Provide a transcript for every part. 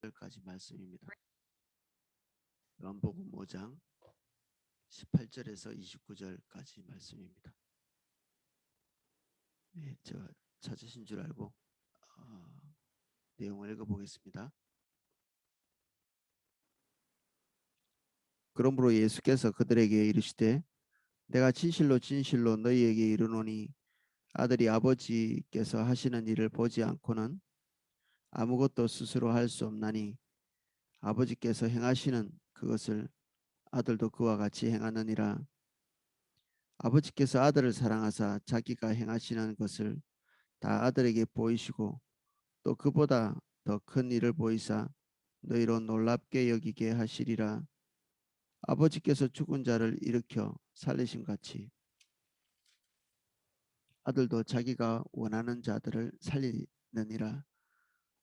까지 말씀입니다. 요한복음 5장 18절에서 29절까지 말씀입니다. 네, 제가 찾으신 줄 알고 내용을 읽어보겠습니다. 그러므로 예수께서 그들에게 이르시되 내가 진실로 진실로 너희에게 이르노니 아들이 아버지께서 하시는 일을 보지 않고는 아무것도 스스로 할 수 없나니 아버지께서 행하시는 그것을 아들도 그와 같이 행하느니라. 아버지께서 아들을 사랑하사 자기가 행하시는 것을 다 아들에게 보이시고 또 그보다 더 큰 일을 보이사 너희로 놀랍게 여기게 하시리라. 아버지께서 죽은 자를 일으켜 살리신 같이 아들도 자기가 원하는 자들을 살리느니라.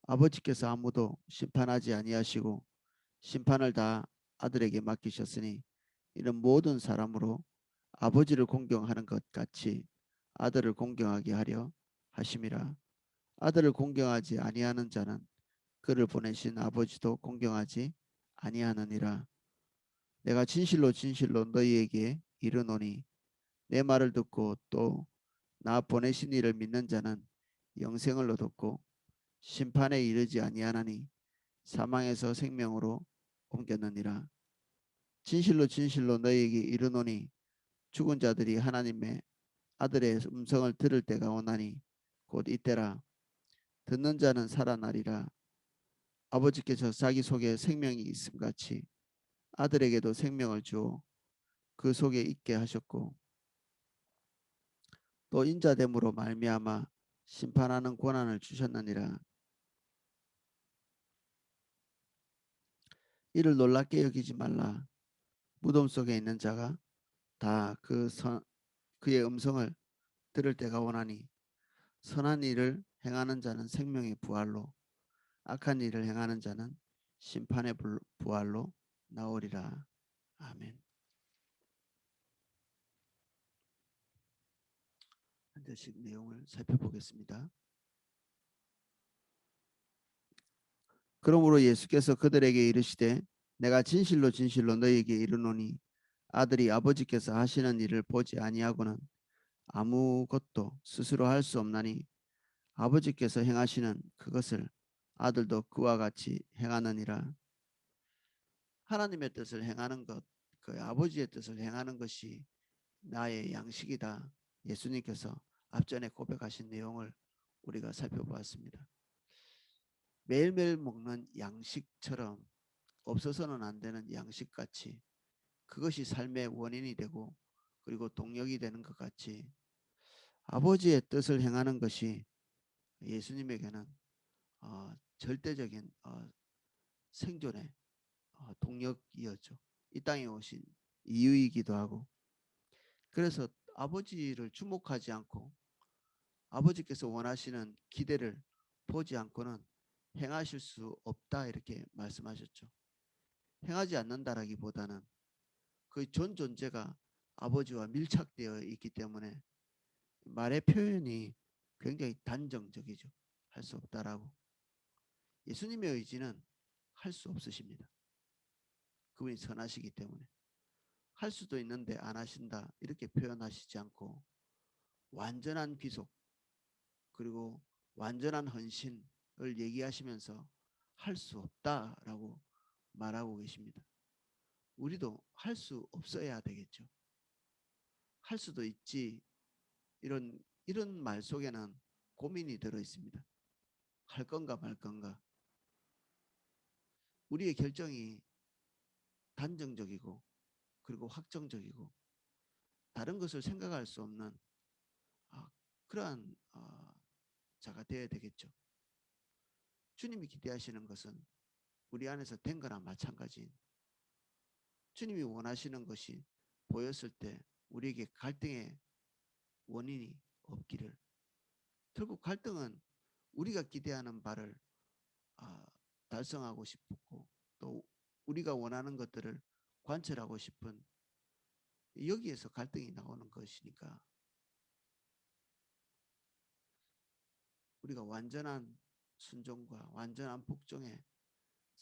아버지께서 아무도 심판하지 아니하시고 심판을 다 아들에게 맡기셨으니 이는 모든 사람으로 아버지를 공경하는 것 같이 아들을 공경하게 하려 하심이라. 아들을 공경하지 아니하는 자는 그를 보내신 아버지도 공경하지 아니하느니라. 내가 진실로 진실로 너희에게 이르노니 내 말을 듣고 또 나 보내신 이를 믿는 자는 영생을 얻었고 심판에 이르지 아니하나니 사망에서 생명으로 옮겼느니라. 진실로 진실로 너희에게 이르노니 죽은 자들이 하나님의 아들의 음성을 들을 때가 오나니 곧 이때라. 듣는 자는 살아나리라. 아버지께서 자기 속에 생명이 있음 같이 아들에게도 생명을 주어 그 속에 있게 하셨고 또 인자됨으로 말미암아 심판하는 권한을 주셨느니라. 이를 놀랍게 여기지 말라. 무덤 속에 있는 자가 다 그의 음성을 들을 때가 오나니 선한 일을 행하는 자는 생명의 부활로 악한 일을 행하는 자는 심판의 부활로 나오리라. 아멘. 한 절씩 내용을 살펴보겠습니다. 그러므로 예수께서 그들에게 이르시되 내가 진실로 진실로 너희에게 이르노니 아들이 아버지께서 하시는 일을 보지 아니하고는 아무것도 스스로 할 수 없나니 아버지께서 행하시는 그것을 아들도 그와 같이 행하느니라. 하나님의 뜻을 행하는 것, 그 아버지의 뜻을 행하는 것이 나의 양식이다. 예수님께서 앞전에 고백하신 내용을 우리가 살펴보았습니다. 매일매일 먹는 양식처럼 없어서는 안 되는 양식같이 그것이 삶의 원인이 되고 그리고 동력이 되는 것 같이 아버지의 뜻을 행하는 것이 예수님에게는 절대적인 생존의 동력이었죠. 이 땅에 오신 이유이기도 하고 그래서 아버지를 주목하지 않고 아버지께서 원하시는 기대를 보지 않고는 행하실 수 없다 이렇게 말씀하셨죠. 행하지 않는다라기보다는 그 전 존재가 아버지와 밀착되어 있기 때문에 말의 표현이 굉장히 단정적이죠. 할 수 없다라고. 예수님의 의지는 할 수 없으십니다. 그분이 선하시기 때문에. 할 수도 있는데 안 하신다 이렇게 표현하시지 않고 완전한 귀속 그리고 완전한 헌신을 얘기하시면서 할 수 없다라고 말하고 계십니다. 우리도 할 수 없어야 되겠죠. 할 수도 있지 이런 말 속에는 고민이 들어 있습니다. 할 건가 말 건가. 우리의 결정이 단정적이고 그리고 확정적이고 다른 것을 생각할 수 없는 그러한 자가 되어야 되겠죠. 주님이 기대하시는 것은 우리 안에서 된 거나 마찬가지인 주님이 원하시는 것이 보였을 때 우리에게 갈등의 원인이 없기를. 결국 갈등은 우리가 기대하는 바를 달성하고 싶고 또 우리가 원하는 것들을 관철하고 싶은 여기에서 갈등이 나오는 것이니까 우리가 완전한 순종과 완전한 복종에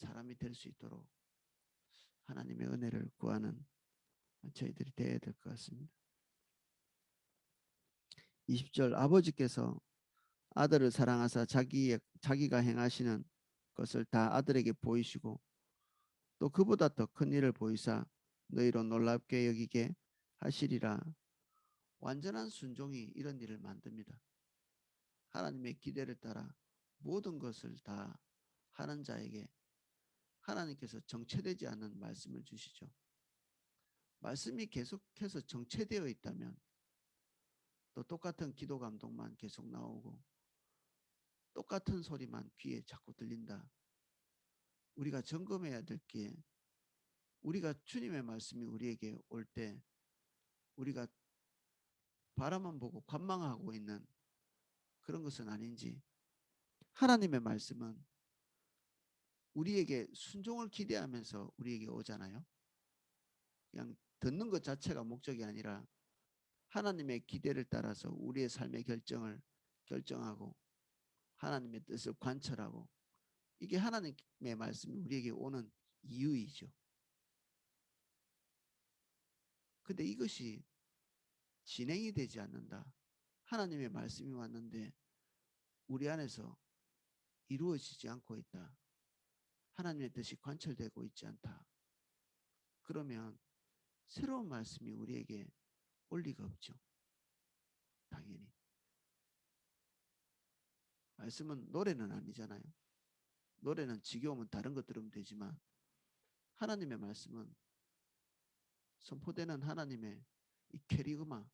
사람이 될 수 있도록 하나님의 은혜를 구하는 저희들이 되어야 될 것 같습니다. 20절 아버지께서 아들을 사랑하사 자기가 행하시는 것을 다 아들에게 보이시고 또 그보다 더 큰 일을 보이사 너희로 놀랍게 여기게 하시리라. 완전한 순종이 이런 일을 만듭니다. 하나님의 기대를 따라 모든 것을 다 하는 자에게 하나님께서 정체되지 않는 말씀을 주시죠. 말씀이 계속해서 정체되어 있다면 또 똑같은 기도 감동만 계속 나오고 똑같은 소리만 귀에 자꾸 들린다. 우리가 점검해야 될 게 우리가 주님의 말씀이 우리에게 올 때 우리가 바라만 보고 관망하고 있는 그런 것은 아닌지, 하나님의 말씀은 우리에게 순종을 기대하면서 우리에게 오잖아요. 그냥 듣는 것 자체가 목적이 아니라 하나님의 기대를 따라서 우리의 삶의 결정을 결정하고 하나님의 뜻을 관철하고, 이게 하나님의 말씀이 우리에게 오는 이유이죠. 근데 이것이 진행이 되지 않는다. 하나님의 말씀이 왔는데 우리 안에서 이루어지지 않고 있다. 하나님의 뜻이 관철되고 있지 않다. 그러면 새로운 말씀이 우리에게 올 리가 없죠. 당연히. 말씀은 노래는 아니잖아요. 노래는 지겨우면 다른 것 들으면 되지만 하나님의 말씀은 선포되는 하나님의 이 캐리그마,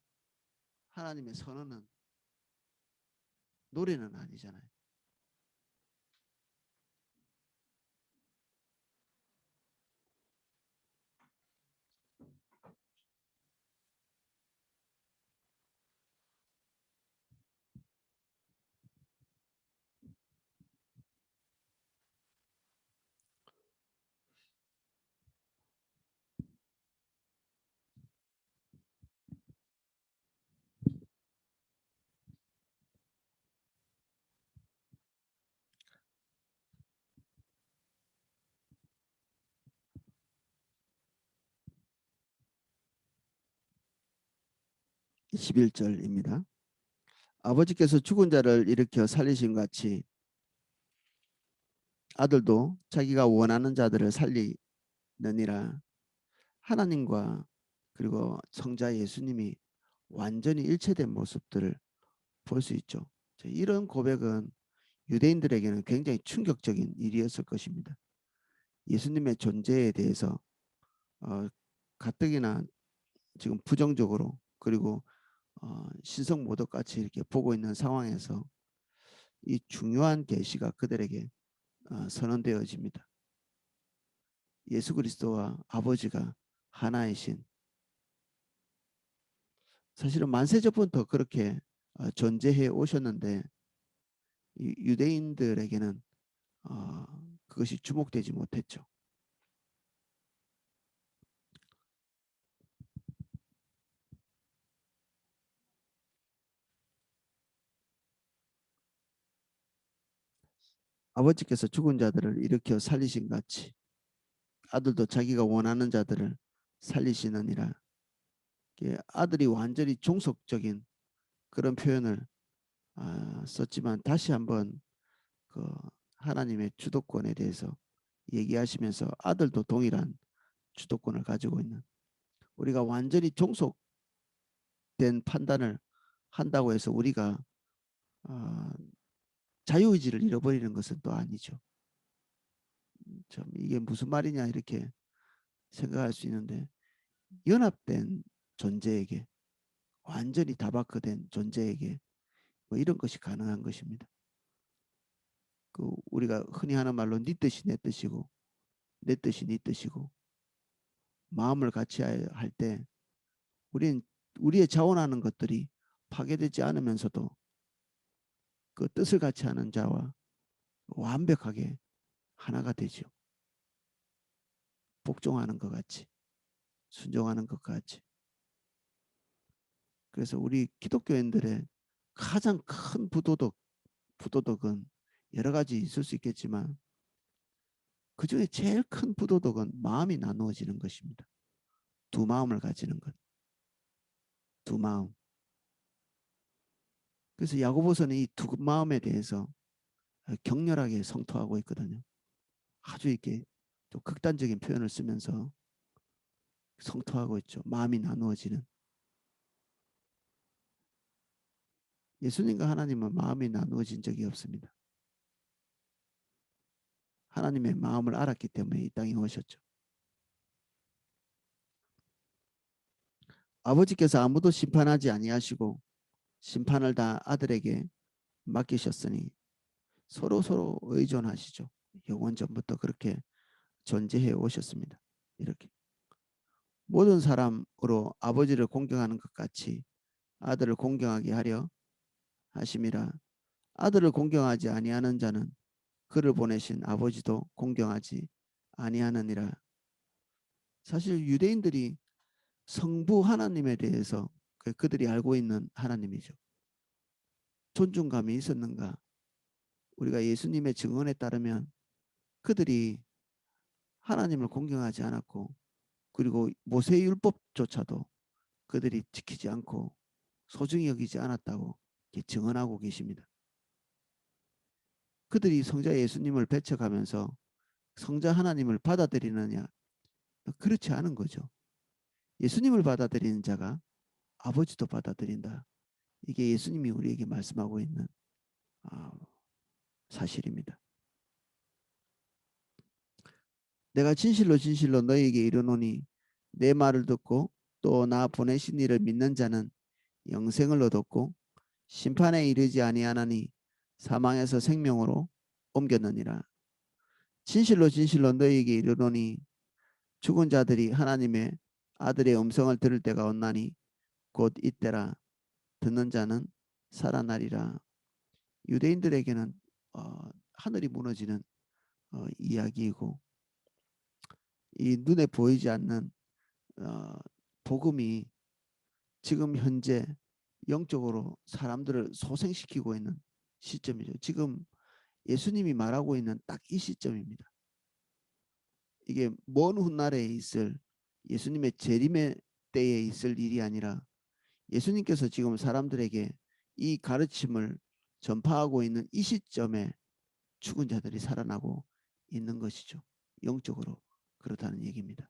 하나님의 선언은 노래는 아니잖아요. 21절입니다. 아버지께서 죽은 자를 일으켜 살리신 같이 아들도 자기가 원하는 자들을 살리느니라. 하나님과 그리고 성자 예수님이 완전히 일체된 모습들을 볼 수 있죠. 이런 고백은 유대인들에게는 굉장히 충격적인 일이었을 것입니다. 예수님의 존재에 대해서 가뜩이나 지금 부정적으로 그리고 신성모독같이 이렇게 보고 있는 상황에서 이 중요한 계시가 그들에게 선언되어집니다. 예수 그리스도와 아버지가 하나이신, 사실은 만세전부터 그렇게 존재해 오셨는데 유대인들에게는 그것이 주목되지 못했죠. 아버지께서 죽은 자들을 일으켜 살리신 같이 아들도 자기가 원하는 자들을 살리시느니라. 아들이 완전히 종속적인 그런 표현을 썼지만 다시 한번 그 하나님의 주도권에 대해서 얘기하시면서 아들도 동일한 주도권을 가지고 있는, 우리가 완전히 종속된 판단을 한다고 해서 우리가 자유의지를 잃어버리는 것은 또 아니죠. 참 이게 무슨 말이냐 이렇게 생각할 수 있는데, 연합된 존재에게, 완전히 다바크된 존재에게 뭐 이런 것이 가능한 것입니다. 그 우리가 흔히 하는 말로 네 뜻이 내 뜻이고 내 뜻이 네 뜻이고, 마음을 같이 할 때 우리는 우리의 자원하는 것들이 파괴되지 않으면서도 그 뜻을 같이 하는 자와 완벽하게 하나가 되죠. 복종하는 것 같이, 순종하는 것 같이. 그래서 우리 기독교인들의 가장 큰 부도덕은 여러 가지 있을 수 있겠지만 그 중에 제일 큰 부도덕은 마음이 나누어지는 것입니다. 두 마음을 가지는 것. 두 마음. 그래서 야고보서는 이 두 마음에 대해서 격렬하게 성토하고 있거든요. 아주 이렇게 또 극단적인 표현을 쓰면서 성토하고 있죠. 마음이 나누어지는. 예수님과 하나님은 마음이 나누어진 적이 없습니다. 하나님의 마음을 알았기 때문에 이 땅에 오셨죠. 아버지께서 아무도 심판하지 아니하시고 심판을 다 아들에게 맡기셨으니 서로 의존하시죠. 영원전부터 그렇게 존재해 오셨습니다. 이렇게 모든 사람으로 아버지를 공경하는 것 같이 아들을 공경하게 하려 하심이라. 아들을 공경하지 아니하는 자는 그를 보내신 아버지도 공경하지 아니하느니라. 사실 유대인들이 성부 하나님에 대해서 그들이 알고 있는 하나님이죠. 존중감이 있었는가? 우리가 예수님의 증언에 따르면 그들이 하나님을 공경하지 않았고, 그리고 모세율법조차도 그들이 지키지 않고 소중히 여기지 않았다고 증언하고 계십니다. 그들이 성자 예수님을 배척하면서 성자 하나님을 받아들이느냐? 그렇지 않은 거죠. 예수님을 받아들이는 자가 아버지도 받아들인다. 이게 예수님이 우리에게 말씀하고 있는 사실입니다. 내가 진실로 진실로 너희에게 이르노니 내 말을 듣고 또 나 보내신 이를 믿는 자는 영생을 얻었고 심판에 이르지 아니하나니 사망에서 생명으로 옮겼느니라. 진실로 진실로 너희에게 이르노니 죽은 자들이 하나님의 아들의 음성을 들을 때가 온나니 곧 이때라. 듣는 자는 살아나리라. 유대인들에게는 하늘이 무너지는 이야기이고, 이 눈에 보이지 않는 복음이 지금 현재 영적으로 사람들을 소생시키고 있는 시점이죠. 지금 예수님이 말하고 있는 딱 이 시점입니다. 이게 먼 훗날에 있을 예수님의 재림의 때에 있을 일이 아니라 예수님께서 지금 사람들에게 이 가르침을 전파하고 있는 이 시점에 죽은 자들이 살아나고 있는 것이죠. 영적으로 그렇다는 얘기입니다.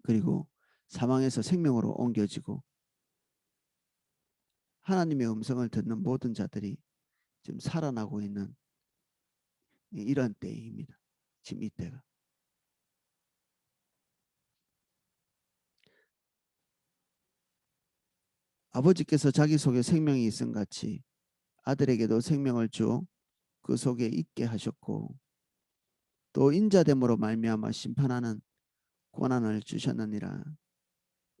그리고 사망에서 생명으로 옮겨지고 하나님의 음성을 듣는 모든 자들이 지금 살아나고 있는 이런 때입니다. 지금 이때가. 아버지께서 자기 속에 생명이 있음 같이 아들에게도 생명을 주어 그 속에 있게 하셨고 또 인자됨으로 말미암아 심판하는 권한을 주셨느니라.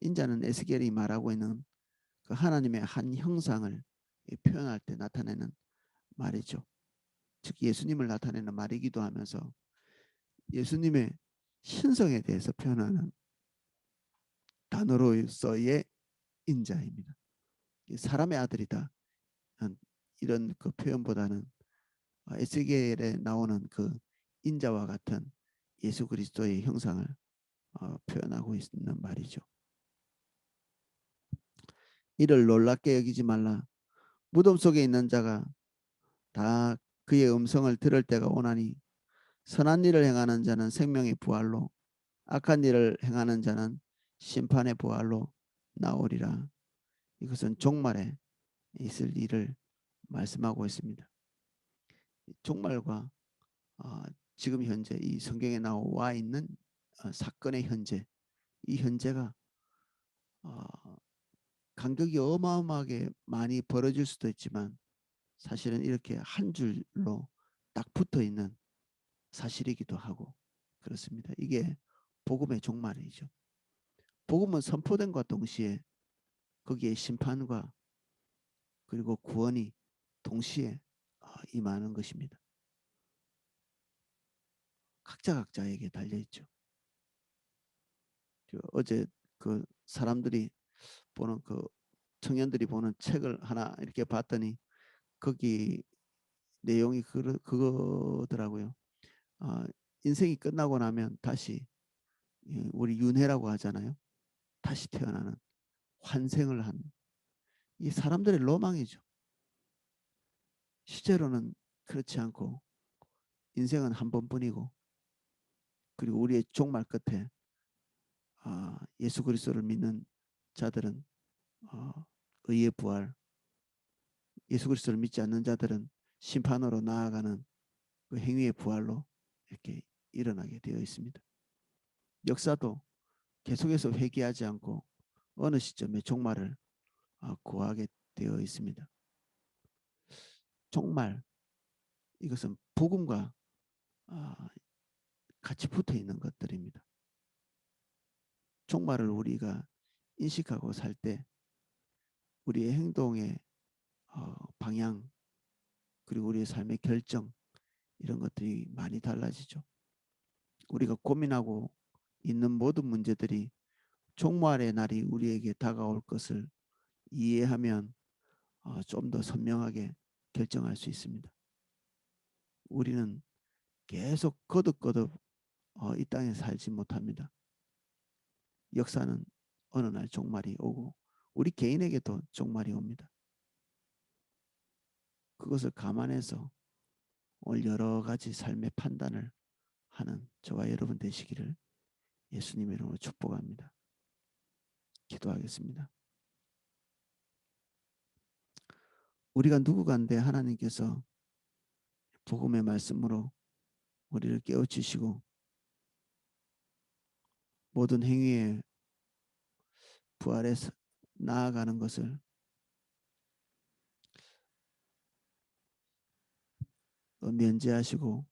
인자는 에스겔이 말하고 있는 그 하나님의 한 형상을 표현할 때 나타내는 말이죠. 즉 예수님을 나타내는 말이기도 하면서 예수님의 신성에 대해서 표현하는 단어로서의 인자입니다. 사람의 아들이다. 이런 그 표현보다는 에스겔에 나오는 그 인자와 같은 예수 그리스도의 형상을 표현하고 있는 말이죠. 이를 놀랍게 여기지 말라. 무덤 속에 있는 자가 다 그의 음성을 들을 때가 오나니 선한 일을 행하는 자는 생명의 부활로 악한 일을 행하는 자는 심판의 부활로 나오리라. 이것은 종말에 있을 일을 말씀하고 있습니다. 종말과 지금 현재 이 성경에 나와 있는 사건의 현재, 이 현재가 간격이 어마어마하게 많이 벌어질 수도 있지만 사실은 이렇게 한 줄로 딱 붙어 있는 사실이기도 하고 그렇습니다. 이게 복음의 종말이죠. 복음은 선포된과 동시에 거기에 심판과 그리고 구원이 동시에 임하는 것입니다. 각자에게 달려 있죠. 어제 그 사람들이 보는 그 청년들이 보는 책을 하나 이렇게 봤더니 거기 내용이 그거더라고요. 인생이 끝나고 나면 다시 우리 윤회라고 하잖아요. 다시 태어나는 환생을 한 이 사람들의 로망이죠. 실제로는 그렇지 않고 인생은 한 번뿐이고 그리고 우리의 종말 끝에 예수 그리스도를 믿는 자들은 의의 부활, 예수 그리스도를 믿지 않는 자들은 심판으로 나아가는 그 행위의 부활로 이렇게 일어나게 되어 있습니다. 역사도 계속해서 회귀하지 않고 어느 시점에 종말을 구하게 되어 있습니다. 종말, 이것은 복음과 같이 붙어 있는 것들입니다. 종말을 우리가 인식하고 살 때 우리의 행동의 방향 그리고 우리의 삶의 결정 이런 것들이 많이 달라지죠. 우리가 고민하고 있는 모든 문제들이 종말의 날이 우리에게 다가올 것을 이해하면 좀 더 선명하게 결정할 수 있습니다. 우리는 계속 거듭거듭 이 땅에 살지 못합니다. 역사는 어느 날 종말이 오고 우리 개인에게도 종말이 옵니다. 그것을 감안해서 오늘 여러 가지 삶의 판단을 하는 저와 여러분 되시기를 예수님의 이름으로 축복합니다. 기도하겠습니다. 우리가 누구간데 하나님께서 복음의 말씀으로 우리를 깨우치시고 모든 행위에 부활해서 나아가는 것을 면제하시고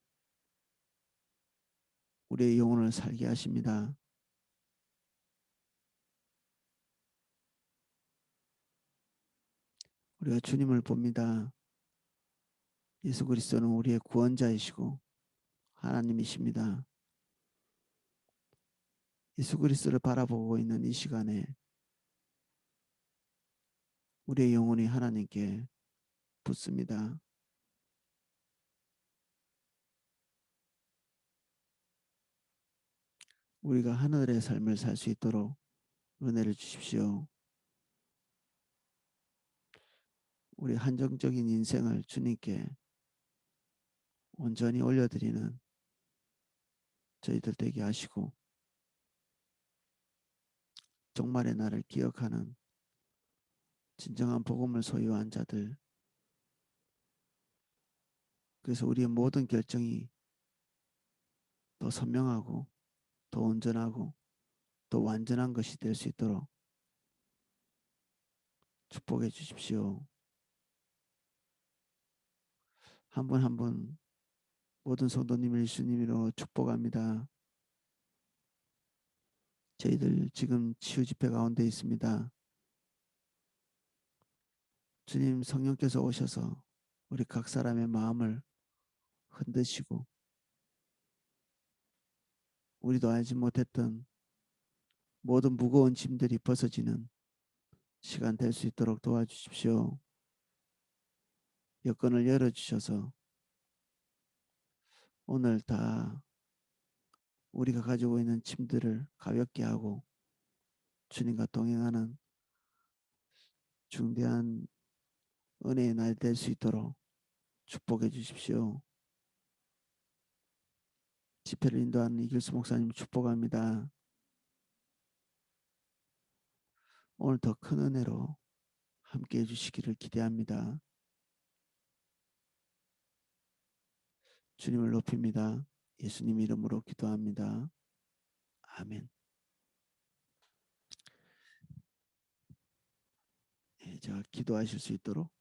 우리의 영혼을 살게 하십니다. 우리가 주님을 봅니다. 예수 그리스도는 우리의 구원자이시고 하나님이십니다. 예수 그리스도를 바라보고 있는 이 시간에 우리의 영혼이 하나님께 붙습니다. 우리가 하늘의 삶을 살 수 있도록 은혜를 주십시오. 우리 한정적인 인생을 주님께 온전히 올려드리는 저희들 되게 하시고 종말의 날을 기억하는 진정한 복음을 소유한 자들, 그래서 우리의 모든 결정이 더 선명하고 더 온전하고 더 완전한 것이 될 수 있도록 축복해 주십시오. 한 분 한 분 모든 성도님을 예수님으로 축복합니다. 저희들 지금 치유 집회 가운데 있습니다. 주님 성령께서 오셔서 우리 각 사람의 마음을 흔드시고 우리도 알지 못했던 모든 무거운 짐들이 벗어지는 시간 될 수 있도록 도와주십시오. 여건을 열어주셔서 오늘 다 우리가 가지고 있는 짐들을 가볍게 하고 주님과 동행하는 중대한 은혜의 날 될 수 있도록 축복해 주십시오. 집회를 인도하는 이길수 목사님 축복합니다. 오늘 더 큰 은혜로 함께 해주시기를 기대합니다. 주님을 높입니다. 예수님 이름으로 기도합니다. 아멘. 제가 기도하실 수 있도록